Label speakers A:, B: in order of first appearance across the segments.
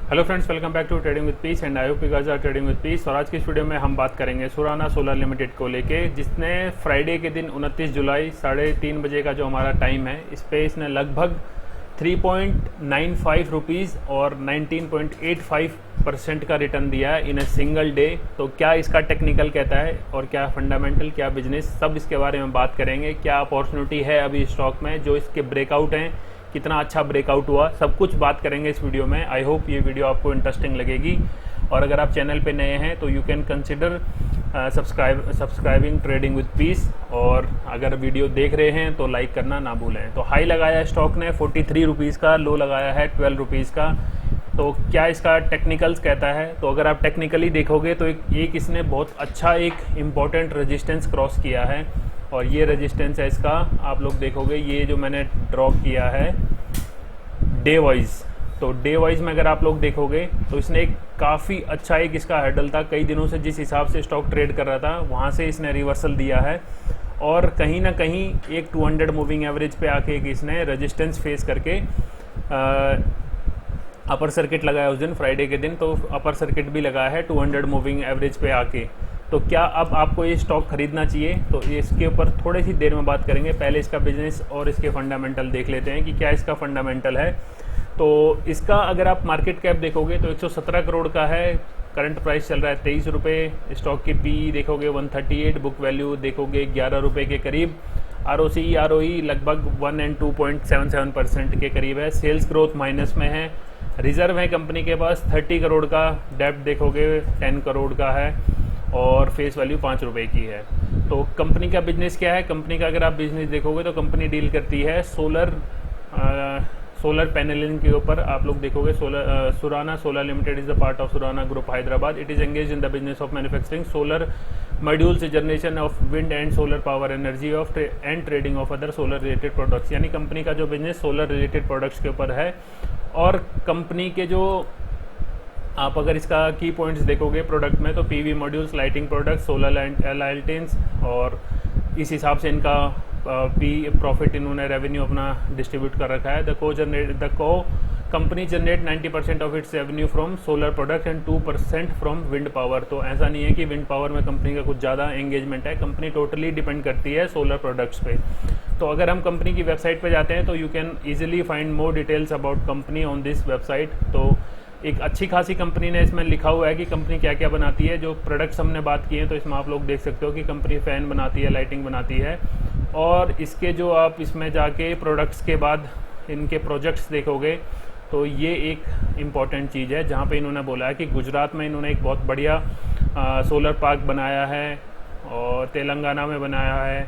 A: Hello friends, welcome back to trading with peace and I hope you guys are trading with peace. और आज की इस video में हम बात करेंगे सुराना सोलर लिमिटेड को लेके, जिसने फ्राइडे के दिन 29 जुलाई 3:30 बजे का जो हमारा टाइम है, इस पे इसने लगभग 3.95 रुपीज़ और 19.85% का रिटर्न दिया है इन ए सिंगल डे। तो क्या इसका टेक्निकल कहता है और क्या फंडामेंटल, क्या बिजनेस, सब इसके बारे में बात करेंगे। क्या अपॉर्चुनिटी है अभी स्टॉक में, जो इसके ब्रेकआउट हैं, कितना अच्छा ब्रेकआउट हुआ, सब कुछ बात करेंगे इस वीडियो में। आई होप ये वीडियो आपको इंटरेस्टिंग लगेगी। और अगर आप चैनल पे नए हैं तो you can consider subscribing trading with peace. और अगर वीडियो देख रहे हैं तो लाइक करना ना भूलें। तो हाई लगाया स्टॉक ने 43 रुपीज़ का, लो लगाया है 12 रुपीज़ का। तो क्या इसका टेक्निकल्स कहता है, तो अगर आप टेक्निकली देखोगे तो एक इसने बहुत अच्छा एक इम्पॉर्टेंट रेजिस्टेंस क्रॉस किया है। और ये रेजिस्टेंस है इसका, आप लोग देखोगे ये जो मैंने ड्रॉ किया है डे वाइज। तो डे वाइज में अगर आप लोग देखोगे तो इसने एक काफ़ी अच्छा एक इसका हर्डल था। कई दिनों से जिस हिसाब से स्टॉक ट्रेड कर रहा था वहाँ से इसने रिवर्सल दिया है। और कहीं ना कहीं एक 200 मूविंग एवरेज पे आके एक इसने रेजिस्टेंस फेस करके अपर सर्किट लगाया उस दिन फ्राइडे के दिन। तो अपर सर्किट भी लगाया है 200 मूविंग एवरेज पे आके। तो क्या अब आपको ये स्टॉक खरीदना चाहिए, तो इसके ऊपर थोड़ी सी देर में बात करेंगे। पहले इसका बिजनेस और इसके फंडामेंटल देख लेते हैं कि क्या इसका फंडामेंटल है। तो इसका अगर आप मार्केट कैप देखोगे तो 117 करोड़ का है। करंट प्राइस चल रहा है 23 रुपये। स्टॉक की पी देखोगे 138, बुक वैल्यू देखोगे 11 रुपये के करीब। ROC ROE लगभग 1 और 2.77% के करीब है। सेल्स ग्रोथ माइनस में है। रिजर्व है कंपनी के पास 30 करोड़ का। डेब्ट देखोगे 10 करोड़ का है और फेस वैल्यू 5 रुपये की है। तो कंपनी का बिजनेस क्या है, कंपनी का अगर आप बिजनेस देखोगे तो कंपनी डील करती है सोलर पैनलिंग के ऊपर। आप लोग देखोगे Surana solar limited is the part of Surana group Hyderabad. It is engage in the business of manufacturing solar modules, generation of wind and solar power energy of and trading of other solar related products. यानी company का जो business solar related products के ऊपर है। और company के जो आप अगर इसका की पॉइंट्स देखोगे प्रोडक्ट में, तो PV modules, lighting products, solar lightings, और इस हिसाब से इनका प्रॉफिट इन्होंने रेवेन्यू अपना डिस्ट्रीब्यूट कर रखा है। द को company generate 90% of its revenue from solar product and 2% from wind power. तो ऐसा नहीं है कि विंड पावर में कंपनी का कुछ ज़्यादा एंगेजमेंट है, कंपनी टोटली डिपेंड करती है सोलर प्रोडक्ट्स पे। तो अगर हम कंपनी की वेबसाइट पे जाते हैं तो you can easily find more details about company on this website. तो एक अच्छी खासी कंपनी ने इसमें लिखा हुआ है कि कंपनी क्या क्या बनाती है। जो प्रोडक्ट्स हमने बात किए हैं तो इसमें आप लोग देख सकते हो कि कंपनी फ़ैन बनाती है, लाइटिंग बनाती है। और इसके जो आप इसमें जाके प्रोडक्ट्स के बाद इनके प्रोजेक्ट्स देखोगे तो ये एक इम्पॉर्टेंट चीज़ है, जहाँ पे इन्होंने बोला है कि गुजरात में इन्होंने एक बहुत बढ़िया सोलर पार्क बनाया है और तेलंगाना में बनाया है।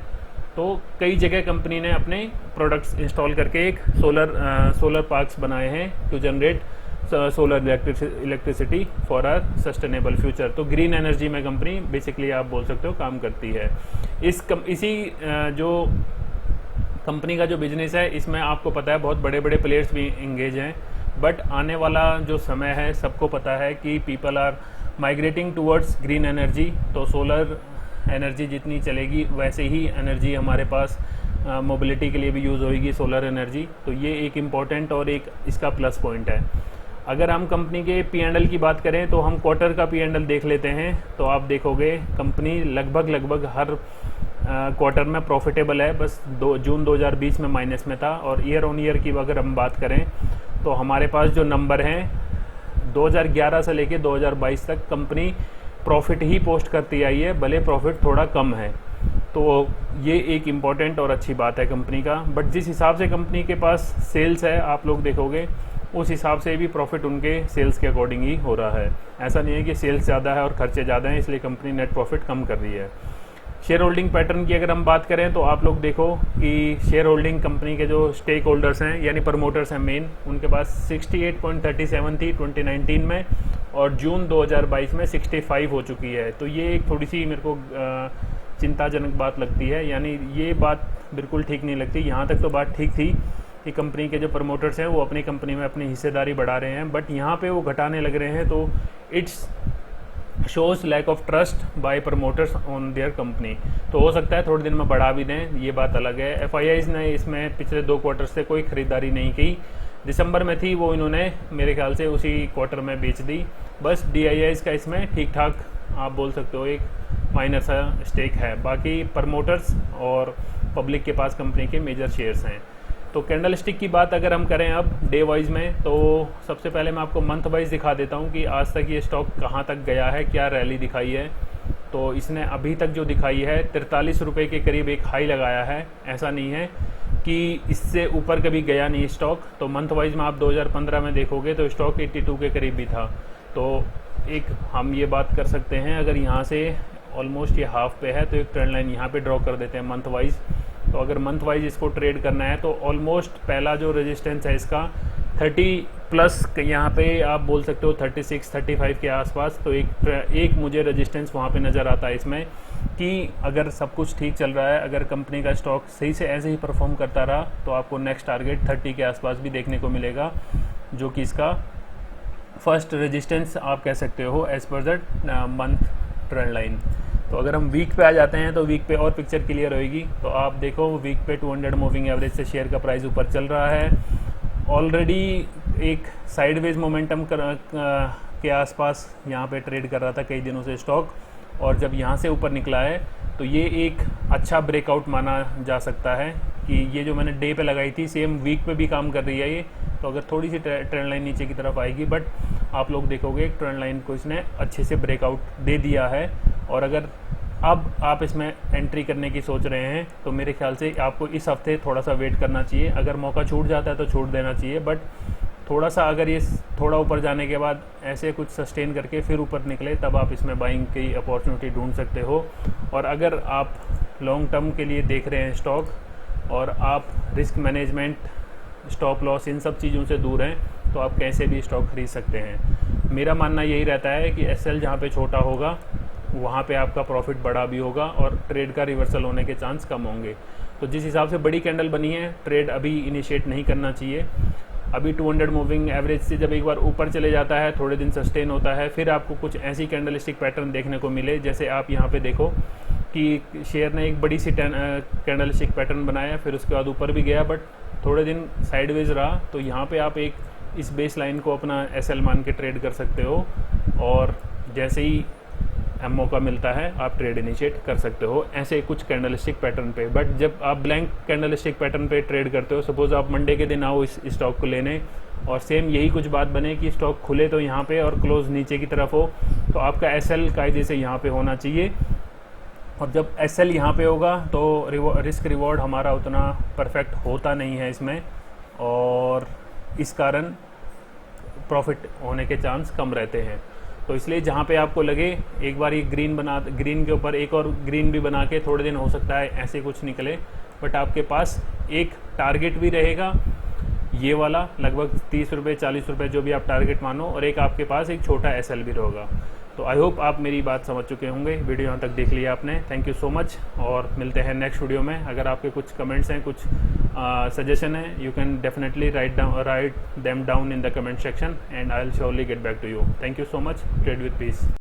A: तो कई जगह कंपनी ने अपने प्रोडक्ट्स इंस्टॉल करके एक सोलर पार्क्स बनाए हैं to generate solar electricity for a sustainable future. तो ग्रीन एनर्जी में कंपनी बेसिकली आप बोल सकते हो काम करती है। इसी जो कंपनी का जो बिजनेस है, इसमें आपको पता है बहुत बड़े बड़े प्लेयर्स भी इंगेज हैं। बट आने वाला जो समय है, सबको पता है कि people are migrating towards green energy. तो सोलर एनर्जी जितनी चलेगी वैसे ही एनर्जी हमारे पास मोबिलिटी के लिए भी यूज़ होगी, सोलर एनर्जी। तो ये एक इम्पॉर्टेंट और एक इसका प्लस पॉइंट है। अगर हम कंपनी के P&L की बात करें तो हम क्वार्टर का P&L देख लेते हैं। तो आप देखोगे कंपनी लगभग हर क्वार्टर में प्रॉफिटेबल है। बस जून 2020 में माइनस में था। और ईयर ऑन ईयर की अगर हम बात करें तो हमारे पास जो नंबर हैं 2011 से लेके 2022 तक कंपनी प्रॉफिट ही पोस्ट करती आई है, भले प्रॉफिट थोड़ा कम है। तो ये एक इम्पॉर्टेंट और अच्छी बात है कंपनी का। बट जिस हिसाब से कंपनी के पास सेल्स है, आप लोग देखोगे उस हिसाब से भी प्रॉफिट उनके सेल्स के अकॉर्डिंग ही हो रहा है। ऐसा नहीं है कि सेल्स ज़्यादा है और खर्चे ज़्यादा हैं इसलिए कंपनी नेट प्रॉफिट कम कर रही है। शेयर होल्डिंग पैटर्न की अगर हम बात करें तो आप लोग देखो कि शेयर होल्डिंग कंपनी के जो स्टेक होल्डर्स हैं यानी प्रमोटर्स हैं मेन, उनके पास 68.37 थी 2019 में, और जून 2022 में 65 हो चुकी है। तो ये एक थोड़ी सी मेरे को चिंताजनक बात लगती है। यानी ये बात बिल्कुल ठीक नहीं लगती। यहाँ तक तो बात ठीक थी कि कंपनी के जो प्रमोटर्स हैं वो अपनी कंपनी में अपनी हिस्सेदारी बढ़ा रहे हैं, बट यहाँ पे वो घटाने लग रहे हैं। तो it's shows lack of trust by promoters on their company. तो हो सकता है थोड़े दिन में बढ़ा भी दें, ये बात अलग है। FIIs ने इसमें पिछले 2 क्वार्टर से कोई ख़रीदारी नहीं की, दिसंबर में थी वो इन्होंने मेरे ख्याल से उसी क्वार्टर में बेच दी। बस DIIs का इसमें ठीक ठाक आप बोल सकते हो एक माइनर सा स्टेक है, बाकी प्रमोटर्स और पब्लिक के पास कंपनी के मेजर शेयर्स हैं। तो कैंडल स्टिक की बात अगर हम करें अब डे वाइज में, तो सबसे पहले मैं आपको मंथ वाइज दिखा देता हूं कि आज तक ये स्टॉक कहां तक गया है, क्या रैली दिखाई है। तो इसने अभी तक जो दिखाई है 43 रुपये के करीब एक हाई लगाया है, ऐसा नहीं है कि इससे ऊपर कभी गया नहीं स्टॉक। तो मंथ वाइज में आप 2015 में देखोगे तो स्टॉक 82 के करीब भी था। तो एक हम ये बात कर सकते हैं, अगर यहाँ से ऑलमोस्ट ये हाफ पे है तो एक ट्रेंड लाइन यहाँ पे ड्रॉ कर देते हैं मंथ वाइज। तो अगर मंथ वाइज इसको ट्रेड करना है तो ऑलमोस्ट पहला जो रेजिस्टेंस है इसका 30 प्लस, यहाँ पे आप बोल सकते हो 36 35 के आसपास। तो एक मुझे रेजिस्टेंस वहाँ पे नज़र आता है इसमें कि अगर सब कुछ ठीक चल रहा है, अगर कंपनी का स्टॉक सही से ऐसे ही परफॉर्म करता रहा तो आपको नेक्स्ट टारगेट 30 के आसपास भी देखने को मिलेगा, जो कि इसका फर्स्ट रेजिस्टेंस आप कह सकते हो as per the month trend line. तो अगर हम वीक पे आ जाते हैं तो वीक पे और पिक्चर क्लियर होगी। तो आप देखो वीक पे 200 मूविंग एवरेज से शेयर का प्राइस ऊपर चल रहा है, ऑलरेडी एक साइडवेज मोमेंटम के आसपास यहाँ पे ट्रेड कर रहा था कई दिनों से स्टॉक, और जब यहाँ से ऊपर निकला है तो ये एक अच्छा ब्रेकआउट माना जा सकता है कि ये जो मैंने डे पे लगाई थी सेम वीक पे भी काम कर रही है ये। तो अगर थोड़ी सी ट्रेंड लाइन नीचे की तरफ आएगी, बट आप लोग देखोगे एक ट्रेंड लाइन को इसने अच्छे से ब्रेकआउट दे दिया है। और अगर अब आप इसमें एंट्री करने की सोच रहे हैं तो मेरे ख्याल से आपको इस हफ्ते थोड़ा सा वेट करना चाहिए। अगर मौका छूट जाता है तो छूट देना चाहिए, बट थोड़ा सा अगर ये थोड़ा ऊपर जाने के बाद ऐसे कुछ सस्टेन करके फिर ऊपर निकले तब आप इसमें बाइंग की अपॉर्चुनिटी ढूंढ सकते हो। और अगर आप लॉन्ग टर्म के लिए देख रहे हैं स्टॉक और आप रिस्क मैनेजमेंट, स्टॉप लॉस, इन सब चीज़ों से दूर हैं तो आप कैसे भी स्टॉक खरीद सकते हैं। मेरा मानना यही रहता है कि SL जहाँ पे छोटा होगा वहाँ पे आपका प्रॉफिट बड़ा भी होगा और ट्रेड का रिवर्सल होने के चांस कम होंगे। तो जिस हिसाब से बड़ी कैंडल बनी है, ट्रेड अभी इनिशिएट नहीं करना चाहिए। अभी 200 मूविंग एवरेज से जब एक बार ऊपर चले जाता है, थोड़े दिन सस्टेन होता है, फिर आपको कुछ ऐसी कैंडलस्टिक पैटर्न देखने को मिले जैसे आप यहाँ पे देखो कि शेयर ने एक बड़ी सी कैंडलस्टिक पैटर्न बनाया, फिर उसके बाद ऊपर भी गया, बट थोड़े दिन साइडवेज रहा। तो यहाँ पे आप एक इस बेस लाइन को अपना SL मान के ट्रेड कर सकते हो, और जैसे ही मौका मिलता है आप ट्रेड इनिशिएट कर सकते हो ऐसे कुछ कैंडलस्टिक पैटर्न पे। बट जब आप ब्लैंक कैंडलस्टिक पैटर्न पे ट्रेड करते हो, सपोज आप मंडे के दिन आओ इस स्टॉक को लेने और सेम यही कुछ बात बने कि स्टॉक खुले तो यहाँ पे और क्लोज नीचे की तरफ हो, तो आपका SL कायदे से यहाँ पे होना चाहिए। और जब SL यहाँ पे होगा तो रिस्क रिवॉर्ड हमारा उतना परफेक्ट होता नहीं है इसमें, और इस कारण प्रॉफिट होने के चांस कम रहते हैं। तो इसलिए जहाँ पे आपको लगे एक बार ये ग्रीन के ऊपर एक और ग्रीन भी बना के थोड़े दिन हो सकता है ऐसे कुछ निकले, बट आपके पास एक टारगेट भी रहेगा ये वाला लगभग 30 रुपये 40 रुपये जो भी आप टारगेट मानो, और एक आपके पास एक छोटा SL भी रहेगा। तो आई होप आप मेरी बात समझ चुके होंगे। वीडियो यहाँ तक देख लिया आपने, थैंक यू सो मच, और मिलते हैं नेक्स्ट वीडियो में। अगर आपके कुछ कमेंट्स हैं, कुछ सजेशन है, you can definitely write them down in the comment section and I will surely get back to you. Thank you so much. Trade with piece.